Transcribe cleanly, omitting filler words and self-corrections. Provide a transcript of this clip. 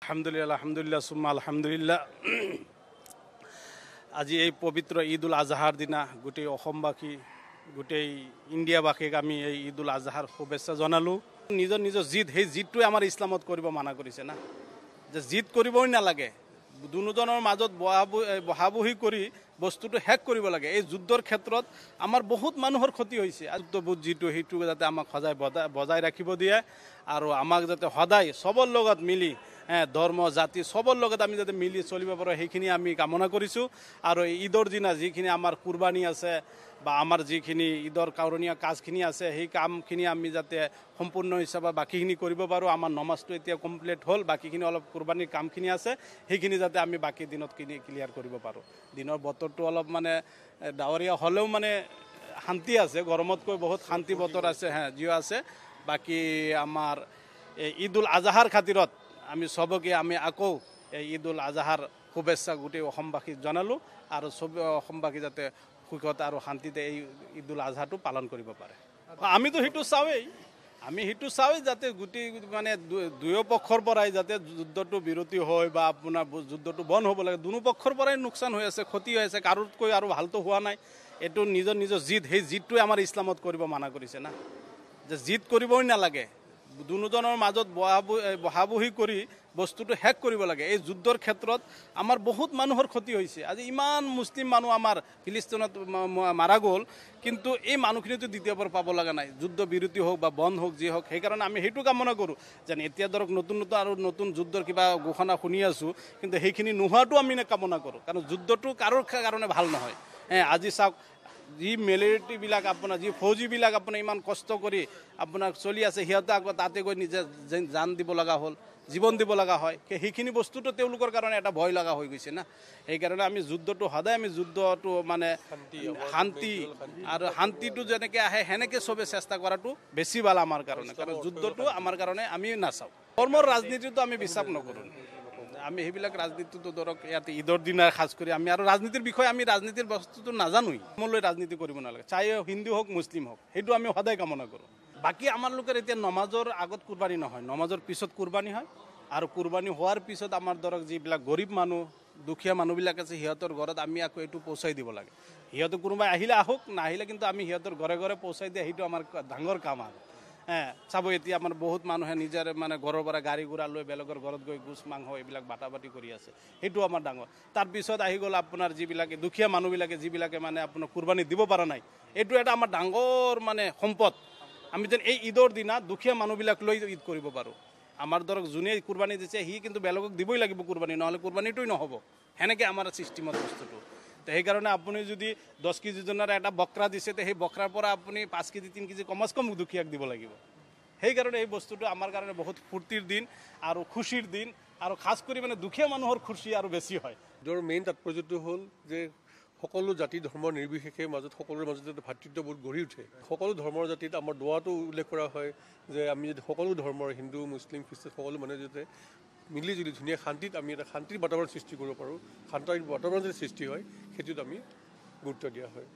আলহামদুলিল্লাহ সুম্মা আলহামদুলিল্লাহ। আজি এই পবিত্ৰ ঈদ উল আজহাৰ দিনা গোটেই অসমবাসী গোটেই ইণ্ডিয়াবাসীক আমি এই ঈদ উল আজহাৰ শুভেচ্ছা জনালোঁ। নিজৰ জিদ, সেই জিদটোৱে আমাৰ ইছলামত কৰিব মানা কৰিছে না, যে জিদ কৰিবই নালাগে, দুজনৰ মাজত বহাবহি কৰি বস্তুটো শেষ কৰিব লাগে। এই যুদ্ধৰ ক্ষেত্ৰত আমাৰ বহুত মানুহৰ ক্ষতি হৈছে। যুদ্ধবোধ যিটো সেইটো যাতে আমাক সদায় বজাই ৰাখিব দিয়ে আৰু আমাক যাতে সদায় চবৰ লগত মিলি ধৰ্ম জাতি চবৰ লগত আমি যাতে মিলি চলিব পাৰোঁ সেইখিনি আমি কামনা কৰিছোঁ। আৰু ঈদৰ দিনা যিখিনি আমাৰ কুৰবানী আছে বা আমাৰ যিখিনি ঈদৰ কাৰণীয় কাজখিনি আছে সেই কামখিনি আমি যাতে সম্পূৰ্ণ হিচাপে বাকীখিনি কৰিব পাৰোঁ। আমাৰ নমাজটো এতিয়া কমপ্লিট হ'ল, বাকীখিনি অলপ কুৰবানীৰ কামখিনি আছে, সেইখিনি যাতে আমি বাকী দিনত ক্লিয়াৰ কৰিব পাৰোঁ। দিনৰ বতৰটো অলপ মানে ডাৱৰীয়া হ'লেও মানে শান্তি আছে, গৰমতকৈ বহুত শান্তি বতৰ আছে, জিঅ' আছে। বাকী আমাৰ এই ঈদ উল আজহাৰ খাতিৰত আমি চবকে আমি আকৌ এই ঈদ উল আজহাৰ শুভেচ্ছা গোটেই অসমবাসীক জনালোঁ আৰু চব অসমবাসী যাতে সুখত আৰু শান্তিতে এই ঈদ উল আজহাটো পালন কৰিব পাৰে। আমিতো সেইটো চাওঁৱেই যাতে গোটেই মানে দুয়ো পক্ষৰ পৰাই যাতে যুদ্ধটো বিৰতি হয় বা আপোনাৰ যুদ্ধটো বন্ধ হ'ব লাগে। দুনো পক্ষৰ পৰাই লোকচান হৈ আছে, ক্ষতি হৈ আছে, কাৰোতকৈ আৰু ভালটো হোৱা নাই। এইটো নিজৰ জিদ, সেই জিদটোৱে আমাৰ ইছলামত কৰিব মানা কৰিছে না, যে জিদ কৰিবই নালাগে, দুজনৰ মাজত বহাবহি কৰি বস্তুটো শেষ কৰিব লাগে। এই যুদ্ধৰ ক্ষেত্ৰত আমাৰ বহুত মানুহৰ ক্ষতি হৈছে। আজি ইমান মুছলিম মানুহ আমাৰ ফিলিস্তিনত মাৰা গ'ল, কিন্তু এই মানুহখিনিতো দ্বিতীয়বাৰ পাব লগা নাই। যুদ্ধ বিৰতি হওক বা বন্ধ হওক যি হওক, সেইকাৰণে আমি সেইটো কামনা কৰোঁ যেন এতিয়া ধৰক নতুন যুদ্ধৰ কিবা ঘোষণা শুনি আছোঁ, কিন্তু সেইখিনি নোহোৱাটো আমি কামনা কৰোঁ। কাৰণ যুদ্ধটো কাৰোৰ কাৰণে ভাল নহয়। আজি চাওক, যি মিলিটাৰীবিলাক আপোনাৰ যি ফৌজীবিলাক আপোনাৰ ইমান কষ্ট কৰি আপোনাৰ চলি আছে, সিহঁতে আকৌ তাতে গৈ নিজে জান দিব লগা হ'ল, জীৱন দিব লগা হয়। সেইখিনি বস্তুটো তেওঁলোকৰ কাৰণে এটা ভয় লগা হৈ গৈছে না। সেইকাৰণে আমি যুদ্ধটো মানে শান্তি আৰু শান্তিটো যেনেকৈ আহে সেনেকৈ চবে চেষ্টা কৰাটো বেছি ভাল আমাৰ কাৰণে। কাৰণ যুদ্ধটো আমাৰ কাৰণে আমি নাচাওঁ। ধৰ্মৰ ৰাজনীতিটো আমি বিশ্বাস নকৰোঁ। আমি সেইবিলাক ৰাজনীতিটো ধৰক ইয়াতে ঈদৰ দিনা খাছ কৰি আমি আৰু ৰাজনীতিৰ বিষয়ে আমি ৰাজনীতিৰ বস্তুটো নাজানোৱেই। মলৈ ৰাজনীতি কৰিব নালাগে, চাই হিন্দু হওক মুছলিম হওক, সেইটো আমি সদায় কামনা কৰোঁ। বাকী আমাৰ লোকৰ এতিয়া নমাজৰ আগত কুৰবানী নহয়, নমাজৰ পিছত কুৰবানী হয়। আৰু কুৰবানী হোৱাৰ পিছত আমাৰ ধৰক যিবিলাক গৰীব মানুহ দুখীয়া মানুহবিলাক আছে, সিহঁতৰ ঘৰত আমি আকৌ এইটো পহুচাই দিব লাগে। সিহঁতে কোনোবাই আহিলে আহক, নাহিলে কিন্তু আমি সিহঁতৰ ঘৰে ঘৰে পহুচাই দিয়া, সেইটো আমাৰ ডাঙৰ কাম আৰু। চাব এতিয়া আমাৰ বহুত মানুহে নিজৰ মানে ঘৰৰ পৰা গাড়ী ঘোঁৰা লৈ বেলেগৰ ঘৰত গৈ গোছ মাংস এইবিলাক বাটা কৰি আছে, সেইটো আমাৰ ডাঙৰ। তাৰপিছত আহি গ'ল আপোনাৰ যিবিলাকে দুখীয়া মানুহবিলাকে যিবিলাকে মানে আপোনাৰ কুৰবানী দিব পৰা নাই, এইটো এটা আমাৰ ডাঙৰ মানে সম্পদ। আমি যেন এই ঈদৰ দিনা দুখীয়া মানুহবিলাক লৈ ঈদ কৰিব পাৰোঁ। আমাৰ ধৰক যোনে কুৰবানী দিছে সি কিন্তু বেলেগক দিবই লাগিব কুৰবানী, নহ'লে কুৰবানীটোই নহ'ব। সেনেকৈ আমাৰ চিষ্টেমত বস্তুটো। তো সেইকাৰণে আপুনি যদি 10 কেজিজনৰ এটা বকৰা দিছে, তো সেই বকৰাৰ পৰা আপুনি 5 কেজি 3 কেজি কমচে কম দুখীয়াক দিব লাগিব। সেইকাৰণে এই বস্তুটো আমাৰ কাৰণে বহুত ফূৰ্তিৰ দিন আৰু খুচিৰ দিন, আৰু খাছ কৰি মানে দুখীয়া মানুহৰ খুচি আৰু বেছি হয়। য'ৰ মেইন তাৎপৰ্যটো হ'ল যে সকলো জাতি ধৰ্মৰ নিৰ্বিশেষে সকলোৰে মাজতে ভাতৃত্ববোধ গঢ়ি উঠে। সকলো ধৰ্মৰ জাতিত আমাৰ দোৱাটো উল্লেখ কৰা হয় যে আমি যদি সকলো ধৰ্মৰ হিন্দু মুছলিম খ্ৰীষ্টান সকলো মানুহে যাতে মিলিজুলি ধুনীয়া শান্তিত আমি এটা শান্তিৰ বাতাবৰণ সৃষ্টি কৰিব পাৰোঁ, শান্তিৰ বাতাবৰণ যদি সৃষ্টি হয় সেইটোত আমি গুৰুত্ব দিয়া হয়।